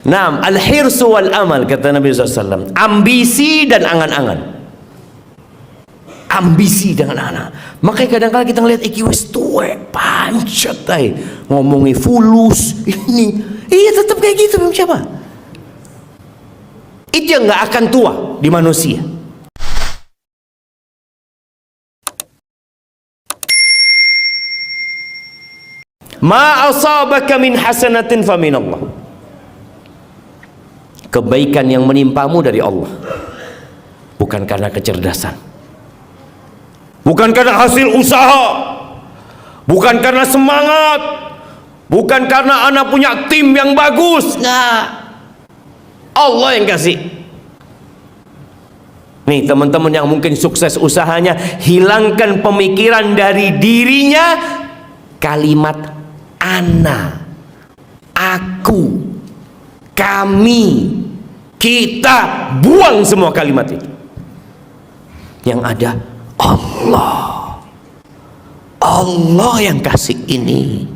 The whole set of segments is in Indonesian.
Naam, al-hirsu wal amal, kata Nabi SAW, ambisi dan angan-angan. Ambisi dengan anak. Makanya kadang-kadang kita ngeliat iki wis tuwek pancet ay ngomongi fulus ini. Iya tetap kayak gitu Bang siapa? Itu yang nggak akan tua di manusia. Ma asabaka min hasanatin fa min Allah. Kebaikan yang menimpamu dari Allah, bukan karena kecerdasan, bukan karena hasil usaha, bukan karena semangat, bukan karena anak punya tim yang bagus. Nah, Allah yang kasih. Nih teman-teman yang mungkin sukses usahanya, hilangkan pemikiran dari dirinya kalimat ana, aku, kami, kita, buang semua kalimat itu. Yang ada Allah. Allah yang kasih ini,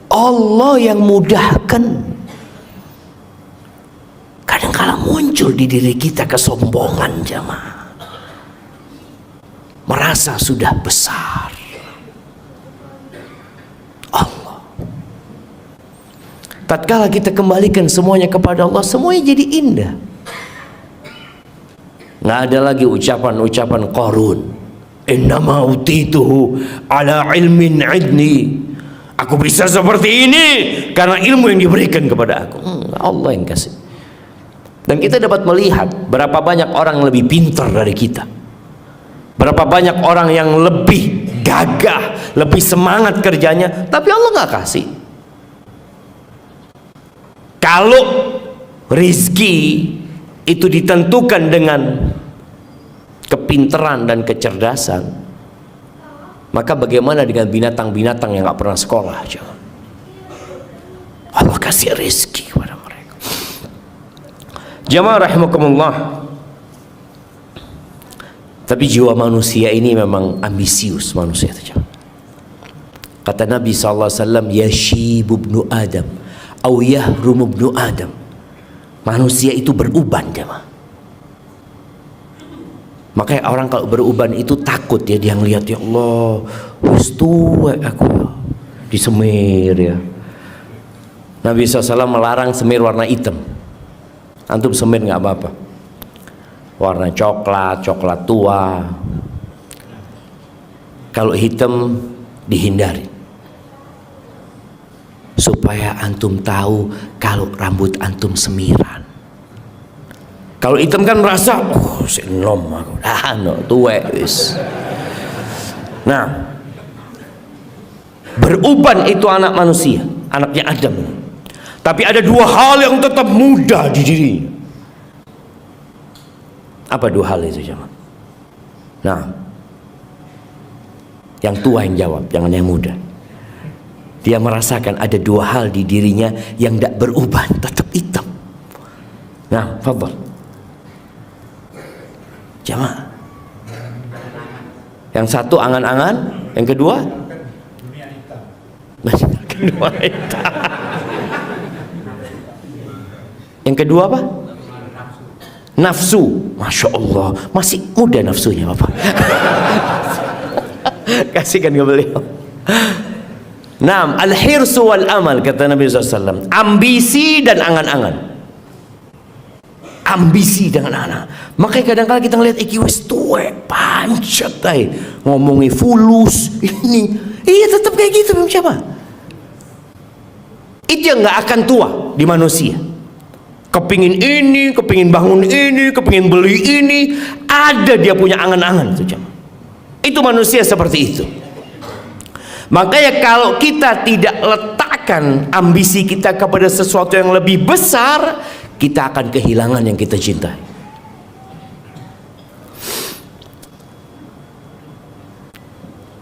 Allah yang mudahkan. Kadang-kadang muncul di diri kita kesombongan jamaah, merasa sudah besar. Allah, tatkala kita kembalikan semuanya kepada Allah, semuanya jadi indah. Nggak ada lagi ucapan-ucapan Qarun, innama utituhu ala ilmin idni, aku bisa seperti ini karena ilmu yang diberikan kepada aku. Allah yang kasih. Dan kita dapat melihat berapa banyak orang yang lebih pintar dari kita, berapa banyak orang yang lebih gagah, lebih semangat kerjanya, tapi Allah nggak kasih. Kalau rizki itu ditentukan dengan kepintaran dan kecerdasan, maka bagaimana dengan binatang-binatang yang nggak pernah sekolah? Allah kasih rizki kepada mereka. Jamaah rahimakumullah. Tapi jiwa manusia ini memang ambisius manusia itu. Kata Nabi SAW, yashibu ibnu Adam au yahrum ibnu Adam. Manusia itu beruban jemaah. Makanya orang kalau beruban itu takut ya, dia ngelihat ya Allah, wis tuwek aku disemir ya. Nabi SAW melarang semir warna hitam. Antum semir nggak apa-apa, warna coklat, coklat tua. Kalau hitam dihindari, supaya antum tahu kalau rambut antum semiran. Kalau hitam kan merasa sinom aku, no tuwek wis. Nah, beruban itu anak manusia, anaknya Adam. Tapi ada dua hal yang tetap muda di dirinya. Apa dua hal itu jemaah? Nah, yang tua yang jawab, jangan yang muda. Dia merasakan ada dua hal di dirinya yang tidak berubah, tetap hitam. Nah, fadhal jemaah. Yang satu angan-angan, yang kedua dunia hitam. Kedua hitam. Yang kedua apa? Nafsu. Masya Allah, masih muda nafsunya Bapak. Kasihkan ke beliau. Naam, al-hirsu wal amal, kata Nabi SAW, ambisi dan angan-angan. Ambisi dengan anak. Makanya kadang-kadang kita ngeliat iki wis tuwek pancet ay ngomongi fulus ini. Iya tetap kayak gitu Bang siapa? Itu yang nggak akan tua di manusia. Kepingin ini, kepingin bangun ini, kepingin beli ini, ada dia punya angan-angan itu. Itu manusia seperti itu. Makanya kalau kita tidak letakkan ambisi kita kepada sesuatu yang lebih besar, kita akan kehilangan yang kita cintai.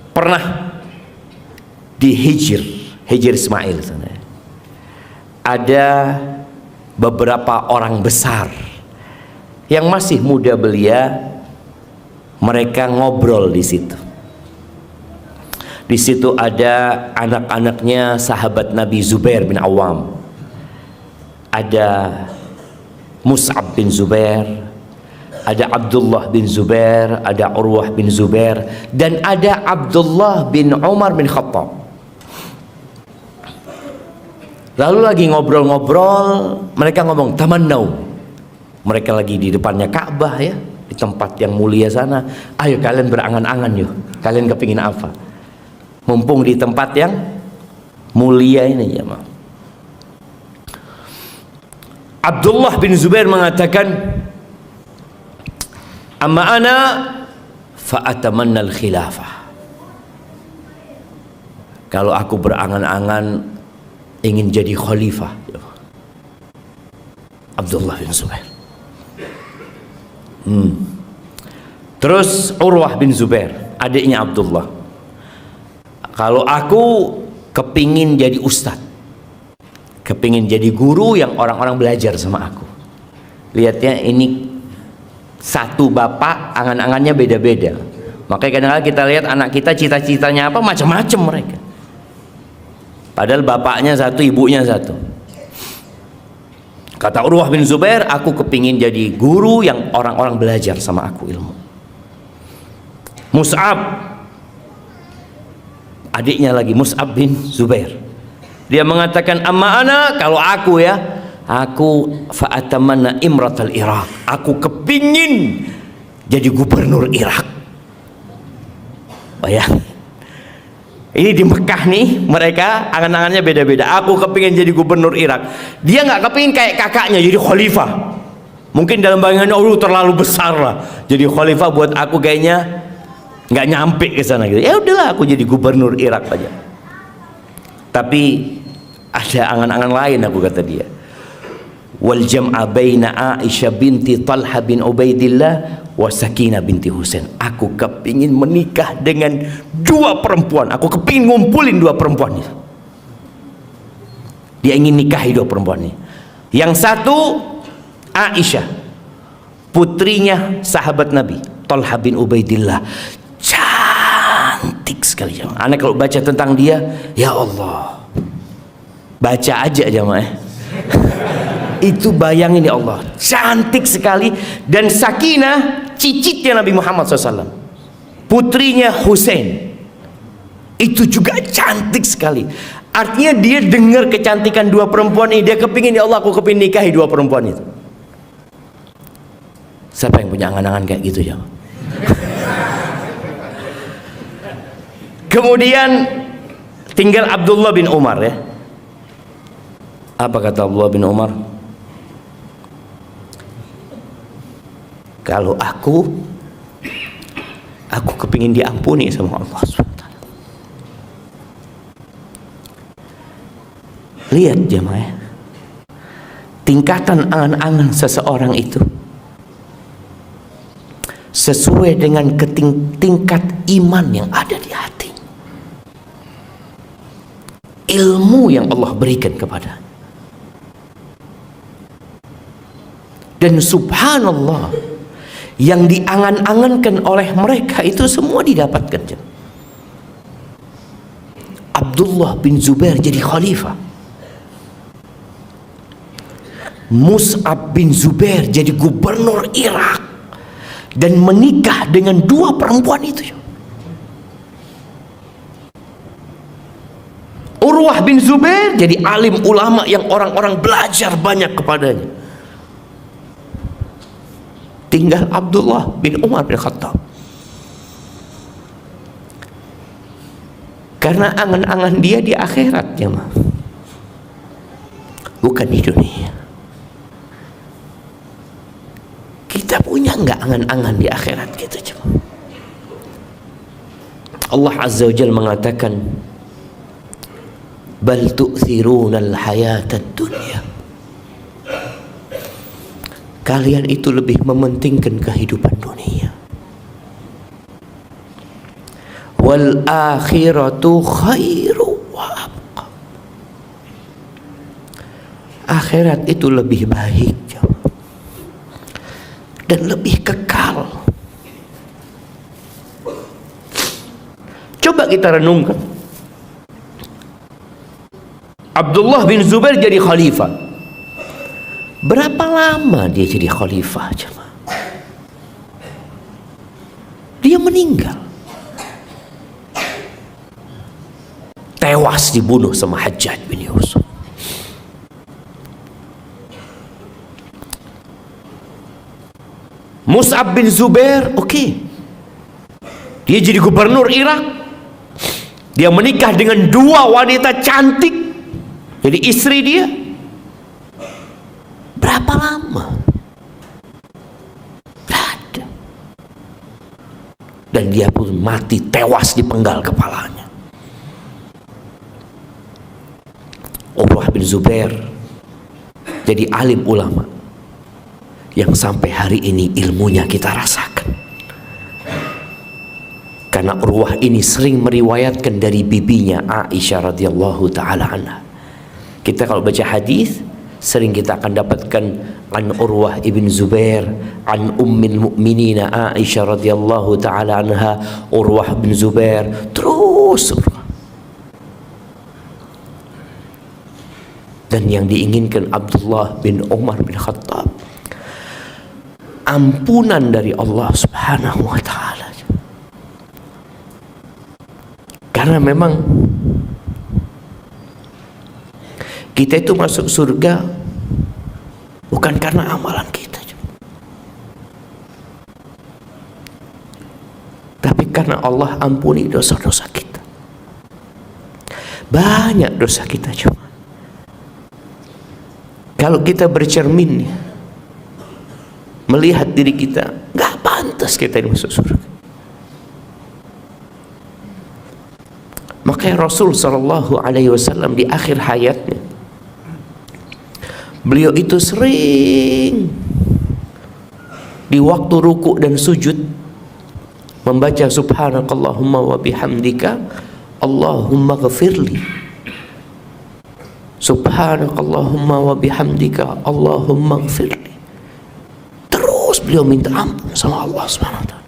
Pernah di Hijr Ismail sana, ada beberapa orang besar yang masih muda belia, mereka ngobrol di situ. Di situ ada anak-anaknya sahabat Nabi Zubair bin Awam. ada Mus'ab bin Zubair, ada Abdullah bin Zubair, ada Urwah bin Zubair, dan ada Abdullah bin Umar bin Khattab. Lalu lagi ngobrol-ngobrol, mereka ngomong tamannau. Mereka lagi di depannya Ka'bah ya, di tempat yang mulia sana. Ayo kalian berangan-angan yuk. Kalian kepingin apa? Mumpung di tempat yang mulia ini ya, Abdullah bin Zubair mengatakan, amma ana fa'atamanna al-khilafah. Kalau aku berangan-angan ingin jadi khalifah. Abdullah bin Zubair. Terus Urwah bin Zubair, adiknya Abdullah. Kalau aku kepingin jadi ustadz, kepingin jadi guru yang orang-orang belajar sama aku. Lihat ya, ini satu bapak, angan-angannya beda-beda. Makanya kadang-kadang kita lihat anak kita cita-citanya apa, macam-macam mereka. Padahal bapaknya satu, ibunya satu. Kata Urwah bin Zubair, aku kepingin jadi guru yang orang-orang belajar sama aku ilmu. Mus'ab, adiknya lagi, Mus'ab bin Zubair, dia mengatakan, amma ana, kalau aku ya, aku fa'atamanna imratal Iraq, aku kepingin jadi gubernur Irak. Bayang, ini di Mekah nih, mereka angan-angannya beda-beda. Aku kepingin jadi gubernur Irak, dia nggak kepingin kayak kakaknya jadi khalifah. Mungkin dalam bayangannya, oh terlalu besar lah jadi khalifah, buat aku kayaknya nggak nyampe ke sana gitu. Ya udahlah, aku jadi gubernur Irak aja. Tapi ada angan-angan lain, aku kata dia. Wal jam'a baina Aisyah binti Talha bin Ubaidillah wa Sakinah binti Husain. Aku kepingin menikah dengan dua perempuan. Aku kepingin ngumpulin dua perempuan. Dia ingin nikahi dua perempuan ini. Yang satu Aisyah, putrinya sahabat Nabi Talha bin Ubaidillah, cantik sekali jemaah. Anak kalau baca tentang dia, ya Allah, baca aja jemaah. Itu bayangin ya Allah, cantik sekali. Dan Sakinah, cicitnya Nabi Muhammad SAW, putrinya Husain, itu juga cantik sekali. Artinya dia dengar kecantikan dua perempuan ini, dia kepingin, ya Allah, aku kepingin nikahi dua perempuan itu. Siapa yang punya angan-angan kayak gitu ya? Kemudian tinggal Abdullah bin Umar ya. Apa kata Abdullah bin Umar? Kalau aku kepingin diampuni sama Allah SWT. Lihat jemaah, tingkatan angan-angan seseorang itu sesuai dengan tingkat iman yang ada di hati, ilmu yang Allah berikan kepada. Dan subhanallah, yang diangan-angankan oleh mereka itu semua didapatkan. Abdullah bin Zubair jadi khalifah, Mus'ab bin Zubair jadi gubernur Irak, dan menikah dengan dua perempuan itu. Urwah bin Zubair jadi alim ulama yang orang-orang belajar banyak kepadanya. Tinggal Abdullah bin Umar bin Khattab. Karena angan-angan dia di akhirat jemaah, bukan di dunia. Kita punya nggak angan-angan di akhirat gitu jemaah? Allah Azza wa Jalla mengatakan, bal tu'thiruna al-hayatad dunya. Kalian itu lebih mementingkan kehidupan dunia. Wal akhiratu khairu wa abqa. Akhirat itu lebih baik dan lebih kekal. Coba kita renungkan. Abdullah bin Zubair jadi khalifah, Berapa lama dia jadi khalifah jemaah? Dia meninggal, tewas dibunuh sama Hajjaj bin Yusuf. Mus'ab bin Zubair, dia jadi gubernur Irak. Dia menikah dengan 2 wanita cantik jadi istri dia. Berapa lama? Ada. Dan dia pun mati, tewas dipenggal kepalanya. Urwah bin Zubair jadi alim ulama yang sampai hari ini ilmunya kita rasakan. Karena Urwah ini sering meriwayatkan dari bibinya Aisyah radhiyallahu taala anha. Kita kalau baca hadis sering kita akan dapatkan an Urwah ibn Zubair, an ummil mu'minina Aisyah radhiyallahu taala anha, Urwah bin Zubair, terus. Dan yang diinginkan Abdullah bin Umar bin Khattab, ampunan dari Allah Subhanahu wa taala. Karena memang kita itu masuk surga bukan karena amalan kita, tapi karena Allah ampuni dosa-dosa kita. Banyak dosa kita cuma. Kalau kita bercermin melihat diri kita, nggak pantas kita ini masuk surga. Makanya Rasul SAW di akhir hayatnya, beliau itu sering di waktu ruku dan sujud membaca subhanakallahumma wa bihamdika Allahumma ghafirli, subhanakallahumma wa bihamdika Allahumma ghafirli. Terus beliau minta ampun sama Allah SWT.